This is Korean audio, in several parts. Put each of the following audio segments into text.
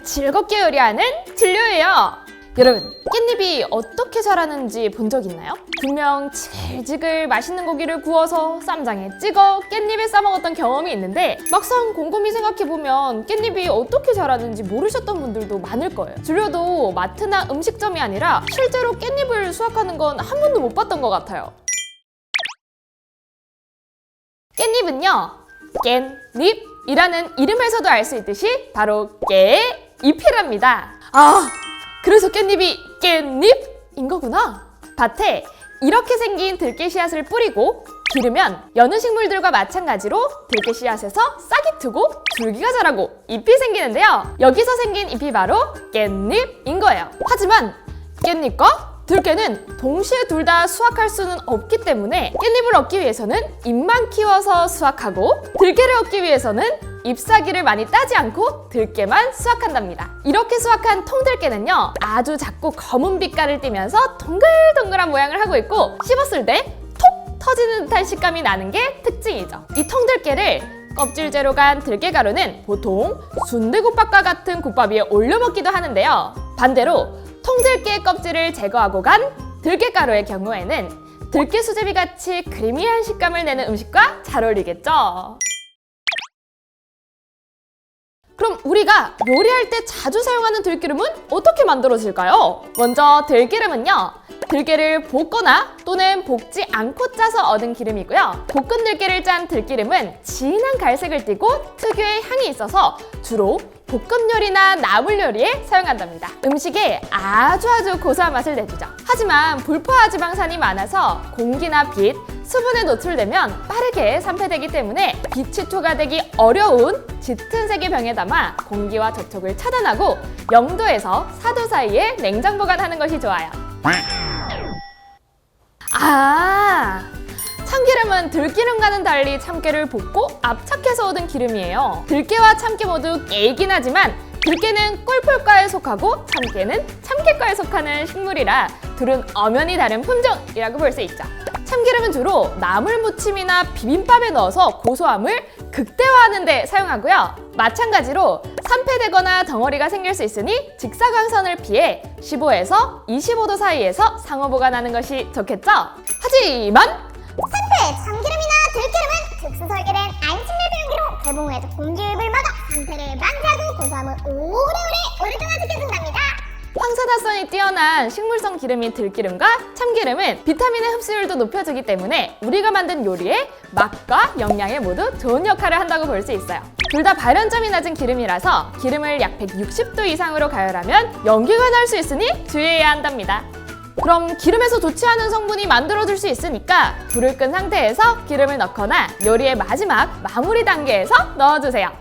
그냥 즐겁게 요리하는 진료예요. 여러분, 깻잎이 어떻게 자라는지 본 적 있나요? 분명 지글지글 맛있는 고기를 구워서 쌈장에 찍어 깻잎에 싸먹었던 경험이 있는데 막상 곰곰이 생각해보면 깻잎이 어떻게 자라는지 모르셨던 분들도 많을 거예요. 진료도 마트나 음식점이 아니라 실제로 깻잎을 수확하는 건 한 번도 못 봤던 것 같아요. 깻잎은요, 깻잎이라는 이름에서도 알 수 있듯이 바로 깨의 잎이랍니다. 그래서 깻잎이 깻잎인 거구나. 밭에 이렇게 생긴 들깨 씨앗을 뿌리고 기르면 여느 식물들과 마찬가지로 들깨 씨앗에서 싹이 트고 줄기가 자라고 잎이 생기는데요. 여기서 생긴 잎이 바로 깻잎인 거예요. 하지만 깻잎과 들깨는 동시에 둘 다 수확할 수는 없기 때문에 깻잎을 얻기 위해서는 잎만 키워서 수확하고 들깨를 얻기 위해서는 잎사귀를 많이 따지 않고 들깨만 수확한답니다. 이렇게 수확한 통들깨는요, 아주 작고 검은 빛깔을 띠면서 동글동글한 모양을 하고 있고 씹었을 때 톡 터지는 듯한 식감이 나는 게 특징이죠. 이 통들깨를 껍질째로 간 들깨가루는 보통 순대국밥과 같은 국밥 위에 올려 먹기도 하는데요. 반대로 통들깨 껍질을 제거하고 간 들깨가루의 경우에는 들깨 수제비 같이 크리미한 식감을 내는 음식과 잘 어울리겠죠. 그럼 우리가 요리할 때 자주 사용하는 들기름은 어떻게 만들어질까요? 먼저 들기름은요, 들깨를 볶거나 또는 볶지 않고 짜서 얻은 기름이고요. 볶은 들깨를 짠 들기름은 진한 갈색을 띠고 특유의 향이 있어서 주로 볶음 요리나 나물 요리에 사용한답니다. 음식에 아주 고소한 맛을 내주죠. 하지만 불포화 지방산이 많아서 공기나 빛, 수분에 노출되면 빠르게 산패되기 때문에 빛이 투과되기 어려운 짙은 색의 병에 담아 공기와 접촉을 차단하고 0도에서 4도 사이에 냉장 보관하는 것이 좋아요. 참기름은 들기름과는 달리 참깨를 볶고 압착해서 얻은 기름이에요. 들깨와 참깨 모두 깨이긴 하지만 들깨는 꿀풀과에 속하고 참깨는 참깨과에 속하는 식물이라 둘은 엄연히 다른 품종이라고 볼 수 있죠. 참기름은 주로 나물 무침이나 비빔밥에 넣어서 고소함을 극대화하는 데 사용하고요. 마찬가지로 산패되거나 덩어리가 생길 수 있으니 직사광선을 피해 15에서 25도 사이에서 상호 보관하는 것이 좋겠죠? 하지만 산패, 참기름이나 들기름은 특수 설계된 안침내 배용기로 개봉 후에도 공기흡을 막아 산패를 방지하고 고소함을 오래동안 지켜준답니다. 황산화성이 뛰어난 식물성 기름인 들기름과 참기름은 비타민의 흡수율도 높여주기 때문에 우리가 만든 요리에 맛과 영양에 모두 좋은 역할을 한다고 볼 수 있어요. 둘 다 발연점이 낮은 기름이라서 기름을 약 160도 이상으로 가열하면 연기가 날 수 있으니 주의해야 한답니다. 그럼 기름에서 좋지 않은 성분이 만들어질 수 있으니까 불을 끈 상태에서 기름을 넣거나 요리의 마지막 마무리 단계에서 넣어주세요.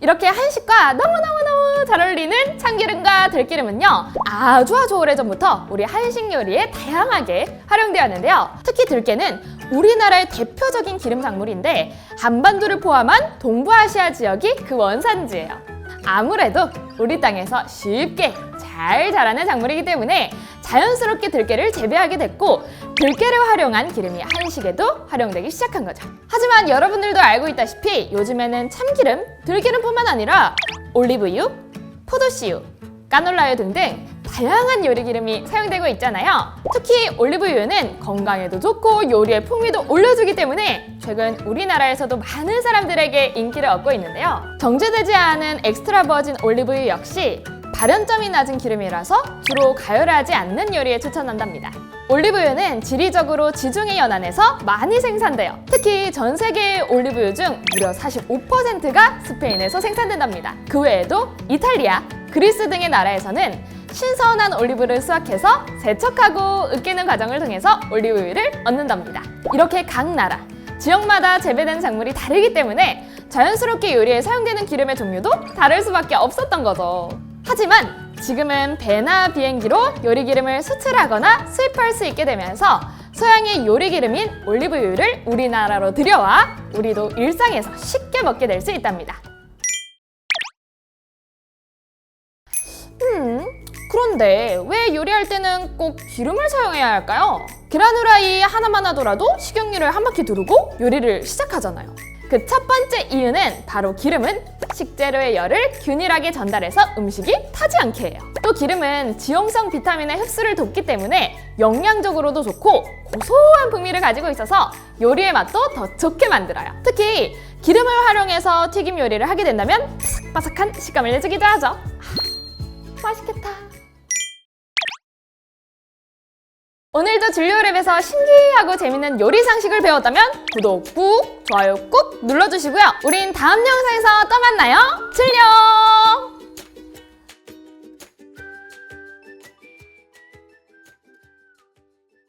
이렇게 한식과 너무너무 잘 어울리는 참기름과 들기름은요, 아주 오래전부터 우리 한식 요리에 다양하게 활용되었는데요. 특히 들깨는 우리나라의 대표적인 기름 작물인데 한반도를 포함한 동부아시아 지역이 그 원산지예요. 아무래도 우리 땅에서 쉽게 잘 자라는 작물이기 때문에 자연스럽게 들깨를 재배하게 됐고 들깨를 활용한 기름이 한식에도 활용되기 시작한 거죠. 하지만 여러분들도 알고 있다시피 요즘에는 참기름, 들기름뿐만 아니라 올리브유, 포도씨유, 까놀라유 등등 다양한 요리 기름이 사용되고 있잖아요. 특히 올리브유는 건강에도 좋고 요리의 풍미도 올려주기 때문에 최근 우리나라에서도 많은 사람들에게 인기를 얻고 있는데요. 정제되지 않은 엑스트라 버진 올리브유 역시 발연점이 낮은 기름이라서 주로 가열하지 않는 요리에 추천한답니다. 올리브유는 지리적으로 지중해 연안에서 많이 생산돼요. 특히 전 세계의 올리브유 중 무려 45%가 스페인에서 생산된답니다. 그 외에도 이탈리아, 그리스 등의 나라에서는 신선한 올리브를 수확해서 세척하고 으깨는 과정을 통해서 올리브유를 얻는답니다. 이렇게 각 나라, 지역마다 재배된 작물이 다르기 때문에 자연스럽게 요리에 사용되는 기름의 종류도 다를 수밖에 없었던 거죠. 하지만 지금은 배나 비행기로 요리 기름을 수출하거나 수입할 수 있게 되면서 서양의 요리 기름인 올리브유를 우리나라로 들여와 우리도 일상에서 쉽게 먹게 될 수 있답니다. 그런데 왜 요리할 때는 꼭 기름을 사용해야 할까요? 계란 후라이 하나만 하더라도 식용유를 한 바퀴 두르고 요리를 시작하잖아요. 그 첫 번째 이유는 바로 기름은 식재료의 열을 균일하게 전달해서 음식이 타지 않게 해요. 또 기름은 지용성 비타민의 흡수를 돕기 때문에 영양적으로도 좋고 고소한 풍미를 가지고 있어서 요리의 맛도 더 좋게 만들어요. 특히 기름을 활용해서 튀김 요리를 하게 된다면 바삭바삭한 식감을 내주기도 하죠. 맛있겠다. 오늘도 진료랩에서 신기하고 재밌는 요리 상식을 배웠다면 구독 꾹, 좋아요 꾹 눌러주시고요. 우린 다음 영상에서 또 만나요. 진료!